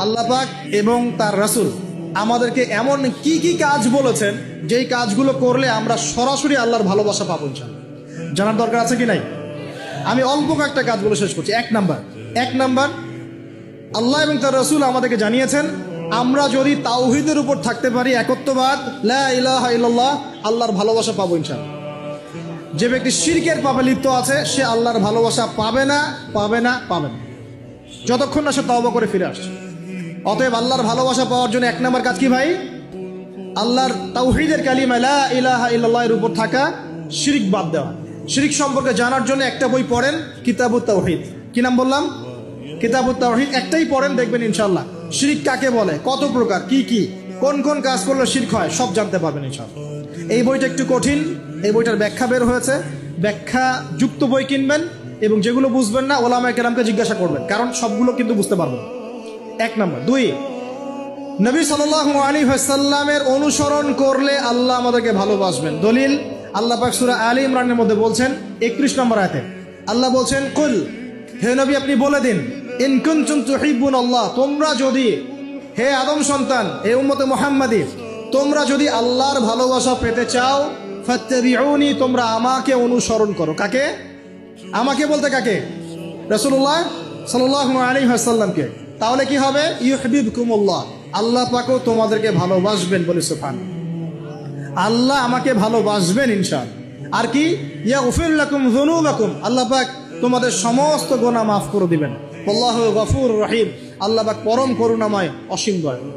আল্লাহ পাক এবং তার রাসূল আমাদেরকে এমন কি কি কাজ বলেছেন যেই কাজগুলো করলে আমরা সরাসরি আল্লাহর ভালোবাসা পাবো ইনশাআল্লাহ। জানার দরকার আছে কি নাই? আমি অল্প কয়েকটা কাজ বলে শেষ করছি। এক নাম্বার আল্লাহ এবং তার রাসূল আমাদেরকে জানিয়েছেন আমরা যদি তাওহীদের উপর থাকতে পারি, একত্ববাদ, লা ইলাহা ইল্লাল্লাহ, আল্লাহর ভালোবাসা পাবো ইনশাআল্লাহ। যে ব্যক্তি শিরকের পাপে লিপ্ত আছে সে আল্লাহর ভালোবাসা পাবে না যতক্ষণ না সে তওবা করে ফিরে আসছে। অতএব আল্লাহর ভালোবাসা পাওয়ার জন্য এক নাম্বার কাজ কি ভাই? আল্লাহর তাওহীদের কালিমা লা ইলাহা ইল্লাল্লাহ এর উপর থাকা, শিরক বাদ দেওয়া। শিরক সম্পর্কে জানার জন্য একটা বই পড়েন, কিতাবুত তাওহীদ। কি নাম বললাম? কিতাবুত তাওহীদ। একটাই পড়েন, দেখবেন ইনশাআল্লাহ শিরক কাকে বলে, কত প্রকার, কি কোন কাজ করলে শিরক হয় সব জানতে পারবেন ইনশাআল্লাহ। এই বইটা একটু কঠিন, এই বইটার ব্যাখ্যা বের হয়েছে, ব্যাখ্যা যুক্ত বই কিনবেন এবং যেগুলো বুঝবেন না ওলামায়ে কেরামকে জিজ্ঞাসা করবেন, কারণ সবগুলো কিন্তু বুঝতে পারবেন। এক নাম্বার। দুই, নবী সাল্লাল্লাহু আলাইহি ওয়াসাল্লামের অনুসরণ করলে আল্লাহ আমাদেরকে ভালোবাসবেন। দলিল আল্লাহ পাক সূরা আলে ইমরানের মধ্যে বলছেন 31 নম্বর আয়াতে আল্লাহ বলছেন, কুল, হে নবী আপনি বলে দিন, ইন কুনতুম তুহিব্বুনাল্লাহ, তোমরা যদি, হে আদম সন্তান, হে উম্মতে মুহাম্মাদি, তোমরা যদি আল্লাহর ভালোবাসা পেতে চাও, ফাত্তাবিউনি, তোমরা আমাকে অনুসরণ করো। কাকে? আমাকে বলতে কাকে? রাসূলুল্লাহ সাল্লাল্লাহু আলাইহি ওয়াসাল্লামকে। তাহলে কি হবে? ইউহিব্বুকুমুল্লাহ, আল্লাহ পাকও তোমাদেরকে ভালোবাসবেন। বলে সুবহানাল্লাহ, আল্লাহ আমাকে ভালোবাসবেন ইনশাআল্লাহ। আর কি? ইয়াগফির লাকুম যুনুবাকুম, আল্লাহ পাক তোমাদের সমস্ত গুনাহ মাফ করে দিবেন। আল্লাহু গফুরুর রহিম, আল্লাহ পাক পরম করুণাময়, অসীম দয়ালু।